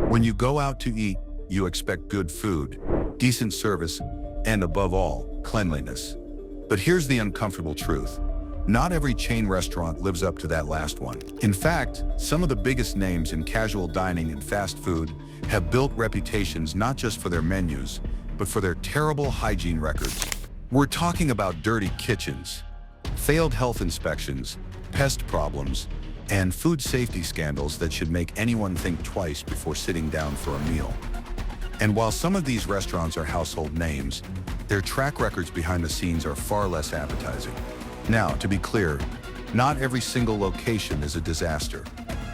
When you go out to eat, you expect good food, decent service, and above all, cleanliness. But here's the uncomfortable truth. Not every chain restaurant lives up to that last one. In fact, some of the biggest names in casual dining and fast food have built reputations not just for their menus, but for their terrible hygiene records. We're talking about dirty kitchens, failed health inspections, pest problems, and food safety scandals that should make anyone think twice before sitting down for a meal. And while some of these restaurants are household names, their track records behind the scenes are far less appetizing. Now, to be clear, not every single location is a disaster.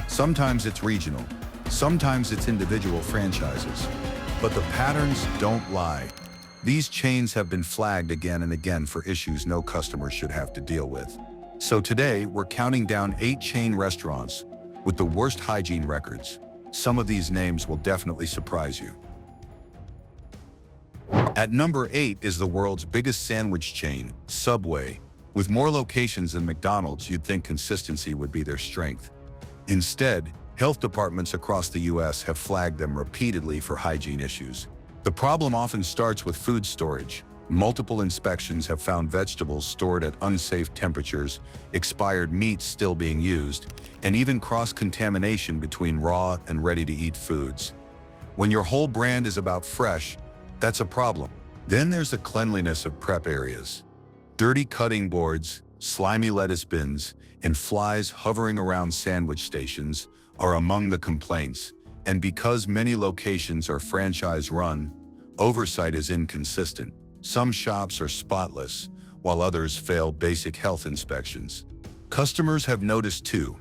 Sometimes it's regional, sometimes it's individual franchises. But the patterns don't lie. These chains have been flagged again and again for issues no customer should have to deal with. So today, we're counting down 8 chain restaurants with the worst hygiene records. Some of these names will definitely surprise you. At number 8 is the world's biggest sandwich chain, Subway. With more locations than McDonald's, you'd think consistency would be their strength. Instead, health departments across the US have flagged them repeatedly for hygiene issues. The problem often starts with food storage. Multiple inspections have found vegetables stored at unsafe temperatures, expired meats still being used, and even cross-contamination between raw and ready-to-eat foods. When your whole brand is about fresh, that's a problem. Then there's the cleanliness of prep areas. Dirty cutting boards, slimy lettuce bins, and flies hovering around sandwich stations are among the complaints. And because many locations are franchise-run, oversight is inconsistent. Some shops are spotless, while others fail basic health inspections. Customers have noticed too.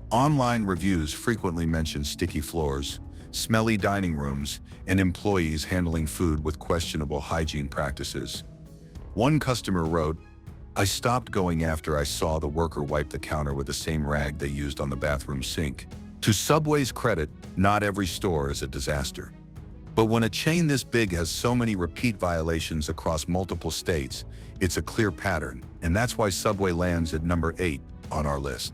Online reviews frequently mention sticky floors, smelly dining rooms, and employees handling food with questionable hygiene practices. One customer wrote, "I stopped going after I saw the worker wipe the counter with the same rag they used on the bathroom sink." To Subway's credit, not every store is a disaster. But when a chain this big has so many repeat violations across multiple states, it's a clear pattern, and that's why Subway lands at number 8 on our list.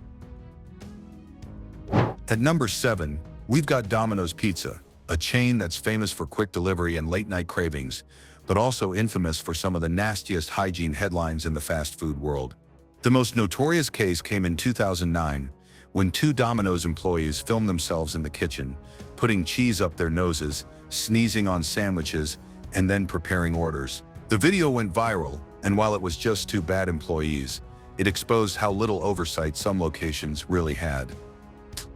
At number 7, we've got Domino's Pizza, a chain that's famous for quick delivery and late-night cravings, but also infamous for some of the nastiest hygiene headlines in the fast food world. The most notorious case came in 2009, when 2 Domino's employees filmed themselves in the kitchen, putting cheese up their noses, sneezing on sandwiches, and then preparing orders. The video went viral, and while it was just 2 bad employees, it exposed how little oversight some locations really had.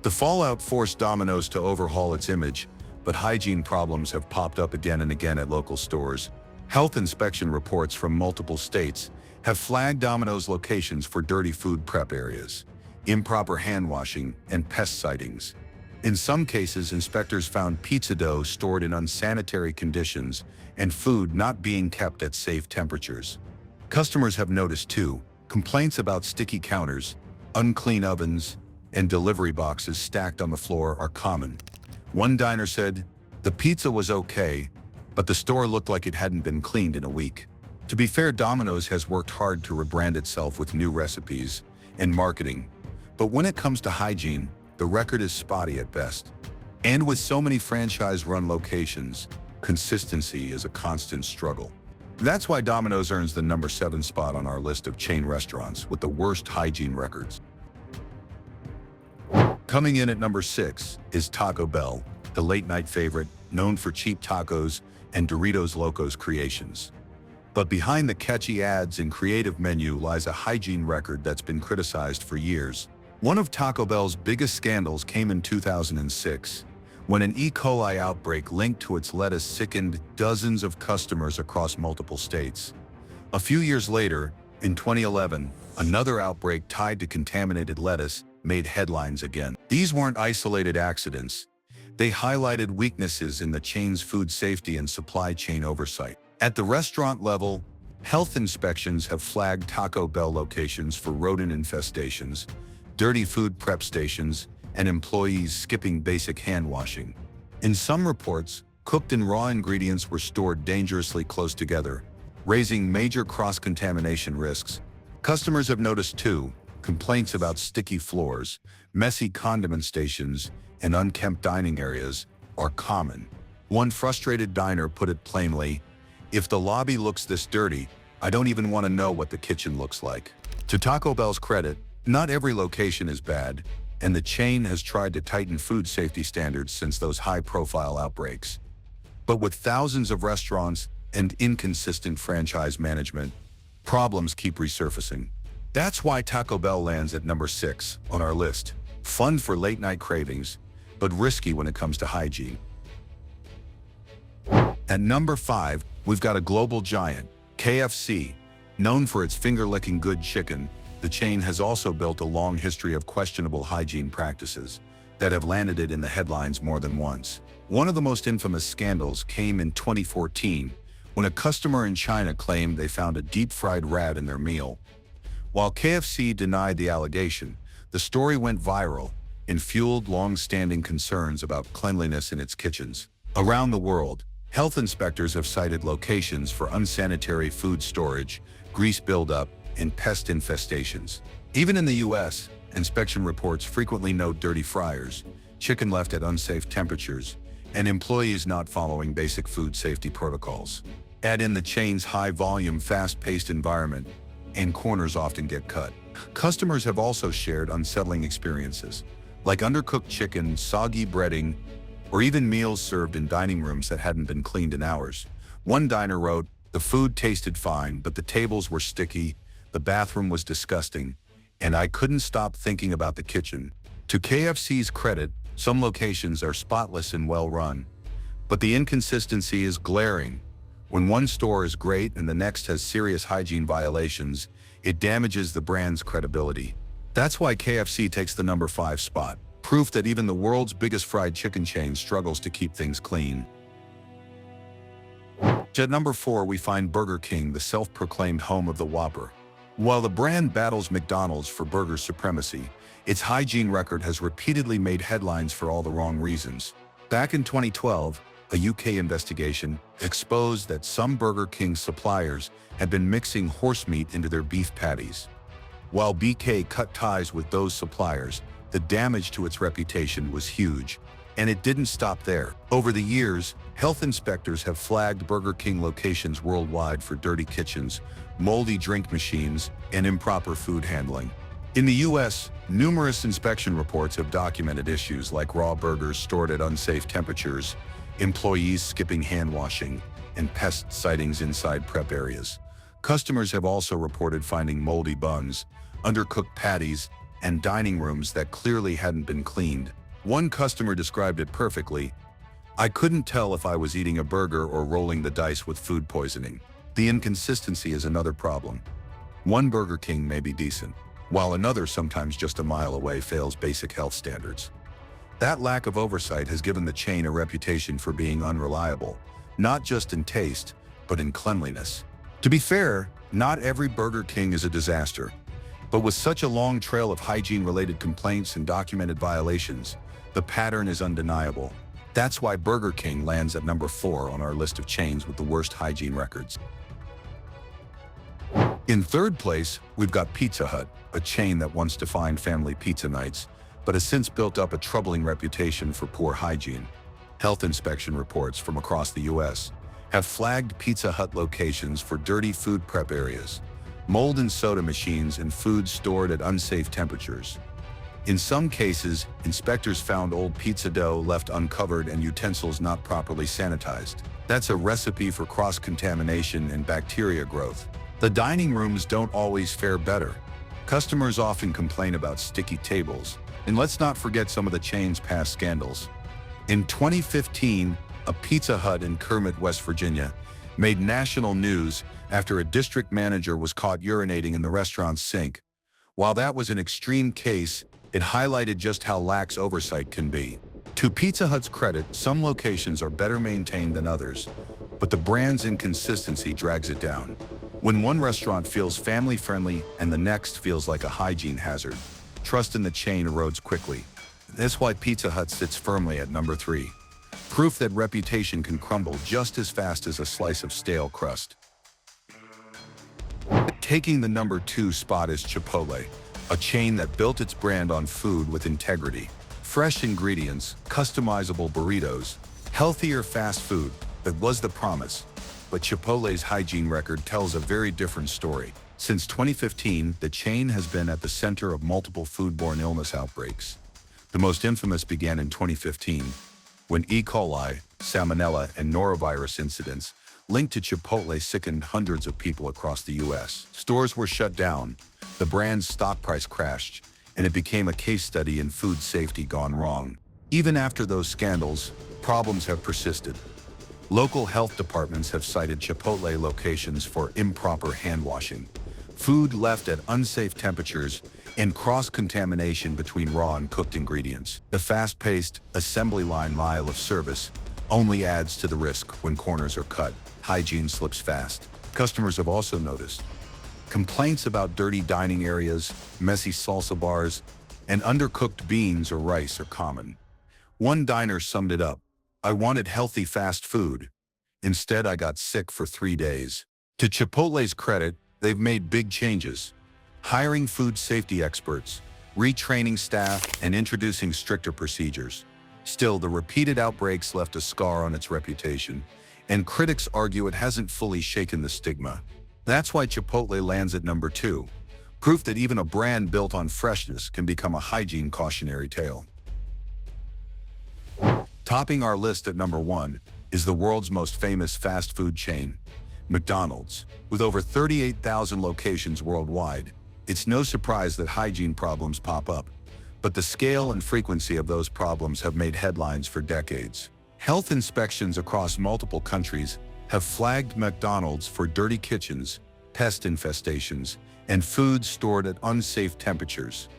The fallout forced Domino's to overhaul its image, but hygiene problems have popped up again and again at local stores. Health inspection reports from multiple states have flagged Domino's locations for dirty food prep areas, improper hand washing, and pest sightings. In some cases, inspectors found pizza dough stored in unsanitary conditions and food not being kept at safe temperatures. Customers have noticed too, complaints about sticky counters, unclean ovens, and delivery boxes stacked on the floor are common. One diner said, "The pizza was okay, but the store looked like it hadn't been cleaned in a week." To be fair, Domino's has worked hard to rebrand itself with new recipes and marketing, but when it comes to hygiene, the record is spotty at best. And with so many franchise-run locations, consistency is a constant struggle. That's why Domino's earns the number 7 spot on our list of chain restaurants with the worst hygiene records. Coming in at number 6 is Taco Bell, the late-night favorite, known for cheap tacos and Doritos Locos creations. But behind the catchy ads and creative menu lies a hygiene record that's been criticized for years. One of Taco Bell's biggest scandals came in 2006, when an E. coli outbreak linked to its lettuce sickened dozens of customers across multiple states. A few years later, in 2011, another outbreak tied to contaminated lettuce made headlines again. These weren't isolated accidents. They highlighted weaknesses in the chain's food safety and supply chain oversight. At the restaurant level, health inspections have flagged Taco Bell locations for rodent infestations, dirty food prep stations, and employees skipping basic hand washing. In some reports, cooked and raw ingredients were stored dangerously close together, raising major cross-contamination risks. Customers have noticed too, complaints about sticky floors, messy condiment stations, and unkempt dining areas, are common. One frustrated diner put it plainly, "If the lobby looks this dirty, I don't even want to know what the kitchen looks like." To Taco Bell's credit, not every location is bad, and the chain has tried to tighten food safety standards since those high-profile outbreaks. But with thousands of restaurants and inconsistent franchise management, problems keep resurfacing. That's why Taco Bell lands at number 6 on our list. Fun for late-night cravings, but risky when it comes to hygiene. At number 5, we've got a global giant, KFC. Known for its finger-licking good chicken, the chain has also built a long history of questionable hygiene practices that have landed it in the headlines more than once. One of the most infamous scandals came in 2014 when a customer in China claimed they found a deep-fried rat in their meal. While KFC denied the allegation, the story went viral and fueled long-standing concerns about cleanliness in its kitchens. Around the world, health inspectors have cited locations for unsanitary food storage, grease buildup, and pest infestations. Even in the US, inspection reports frequently note dirty fryers, chicken left at unsafe temperatures, and employees not following basic food safety protocols. Add in the chain's high-volume, fast-paced environment, and corners often get cut. Customers have also shared unsettling experiences, like undercooked chicken, soggy breading, or even meals served in dining rooms that hadn't been cleaned in hours. One diner wrote, "The food tasted fine, but the tables were sticky, the bathroom was disgusting, and I couldn't stop thinking about the kitchen." To KFC's credit, some locations are spotless and well-run, but the inconsistency is glaring. When one store is great and the next has serious hygiene violations, it damages the brand's credibility. That's why KFC takes the number 5 spot, proof that even the world's biggest fried chicken chain struggles to keep things clean. At number 4, we find Burger King, the self-proclaimed home of the Whopper. While the brand battles McDonald's for burger supremacy, its hygiene record has repeatedly made headlines for all the wrong reasons. Back in 2012, a UK investigation exposed that some Burger King suppliers had been mixing horse meat into their beef patties. While BK cut ties with those suppliers, the damage to its reputation was huge, and it didn't stop there. Over the years, health inspectors have flagged Burger King locations worldwide for dirty kitchens, moldy drink machines, and improper food handling. In the US, numerous inspection reports have documented issues like raw burgers stored at unsafe temperatures, employees skipping hand washing, and pest sightings inside prep areas. Customers have also reported finding moldy buns, undercooked patties, and dining rooms that clearly hadn't been cleaned. One customer described it perfectly, "I couldn't tell if I was eating a burger or rolling the dice with food poisoning." The inconsistency is another problem. One Burger King may be decent, while another, sometimes just a mile away, fails basic health standards. That lack of oversight has given the chain a reputation for being unreliable, not just in taste, but in cleanliness. To be fair, not every Burger King is a disaster, but with such a long trail of hygiene-related complaints and documented violations, the pattern is undeniable. That's why Burger King lands at number 4 on our list of chains with the worst hygiene records. In third place, we've got Pizza Hut, a chain that once defined family pizza nights, but has since built up a troubling reputation for poor hygiene. Health inspection reports from across the US have flagged Pizza Hut locations for dirty food prep areas, mold in soda machines, and food stored at unsafe temperatures. In some cases, inspectors found old pizza dough left uncovered and utensils not properly sanitized. That's a recipe for cross-contamination and bacteria growth. The dining rooms don't always fare better. Customers often complain about sticky tables, and let's not forget some of the chain's past scandals. In 2015, a Pizza Hut in Kermit, West Virginia, made national news after a district manager was caught urinating in the restaurant's sink. While that was an extreme case, it highlighted just how lax oversight can be. To Pizza Hut's credit, some locations are better maintained than others, but the brand's inconsistency drags it down. When one restaurant feels family-friendly and the next feels like a hygiene hazard, trust in the chain erodes quickly. That's why Pizza Hut sits firmly at number 3. Proof that reputation can crumble just as fast as a slice of stale crust. Taking the number 2 spot is Chipotle, a chain that built its brand on food with integrity. Fresh ingredients, customizable burritos, Healthier fast food, that was the promise. But Chipotle's hygiene record tells a very different story. Since 2015, the chain has been at the center of multiple foodborne illness outbreaks. The most infamous began in 2015, when E. coli, salmonella, and norovirus incidents linked to Chipotle sickened hundreds of people across the U.S. Stores were shut down, the brand's stock price crashed, and it became a case study in food safety gone wrong. Even after those scandals, problems have persisted. Local health departments have cited Chipotle locations for improper hand washing, food left at unsafe temperatures, and cross-contamination between raw and cooked ingredients. The fast-paced, assembly line mile of service only adds to the risk when corners are cut. Hygiene slips fast. Customers have also noticed complaints about dirty dining areas, messy salsa bars, and undercooked beans or rice are common. One diner summed it up: "I wanted healthy fast food. Instead, I got sick for 3 days." To Chipotle's credit, they've made big changes, hiring food safety experts, retraining staff, and introducing stricter procedures. Still, the repeated outbreaks left a scar on its reputation, and critics argue it hasn't fully shaken the stigma. That's why Chipotle lands at number 2, proof that even a brand built on freshness can become a hygiene cautionary tale. Topping our list at number 1 is the world's most famous fast food chain, McDonald's. With over 38,000 locations worldwide, it's no surprise that hygiene problems pop up. But the scale and frequency of those problems have made headlines for decades. Health inspections across multiple countries have flagged McDonald's for dirty kitchens, pest infestations, and food stored at unsafe temperatures.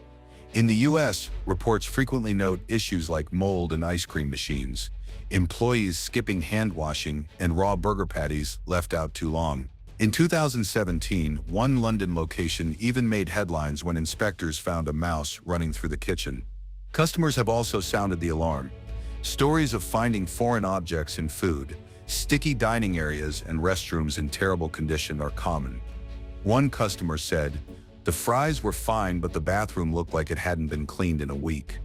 In the U.S., reports frequently note issues like mold in ice cream machines, employees skipping hand washing, and raw burger patties left out too long. In 2017, one London location even made headlines when inspectors found a mouse running through the kitchen. Customers have also sounded the alarm. Stories of finding foreign objects in food, sticky dining areas, and restrooms in terrible condition are common. One customer said, "The fries were fine, but the bathroom looked like it hadn't been cleaned in a week.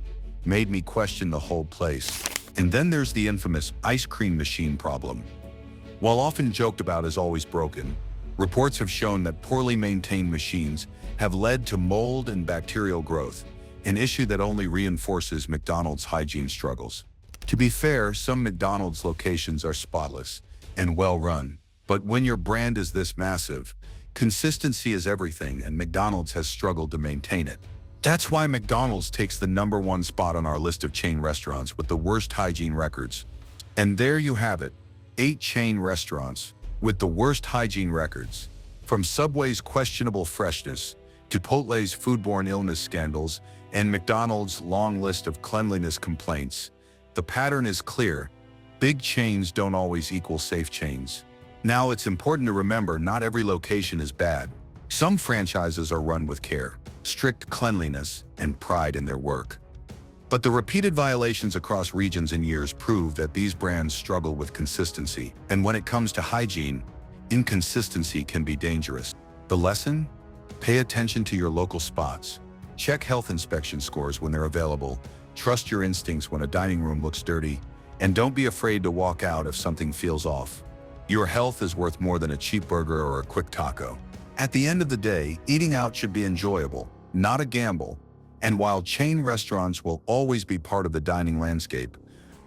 Made me question the whole place." And then there's the infamous ice cream machine problem. While often joked about as always broken, reports have shown that poorly maintained machines have led to mold and bacterial growth, an issue that only reinforces McDonald's hygiene struggles. To be fair, some McDonald's locations are spotless and well-run, but when your brand is this massive, consistency is everything, and McDonald's has struggled to maintain it. That's why McDonald's takes the number 1 spot on our list of chain restaurants with the worst hygiene records. And there you have it, 8 chain restaurants with the worst hygiene records. From Subway's questionable freshness, Chipotle's foodborne illness scandals, and McDonald's long list of cleanliness complaints, the pattern is clear. Big chains don't always equal safe chains. Now, it's important to remember not every location is bad. Some franchises are run with care, strict cleanliness, and pride in their work. But the repeated violations across regions and years prove that these brands struggle with consistency. And when it comes to hygiene, inconsistency can be dangerous. The lesson? Pay attention to your local spots. Check health inspection scores when they're available. Trust your instincts when a dining room looks dirty. And don't be afraid to walk out if something feels off. Your health is worth more than a cheap burger or a quick taco. At the end of the day, eating out should be enjoyable, not a gamble. And while chain restaurants will always be part of the dining landscape,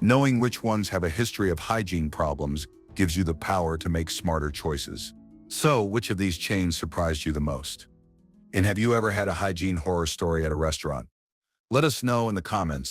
knowing which ones have a history of hygiene problems gives you the power to make smarter choices. So, which of these chains surprised you the most? And have you ever had a hygiene horror story at a restaurant? Let us know in the comments.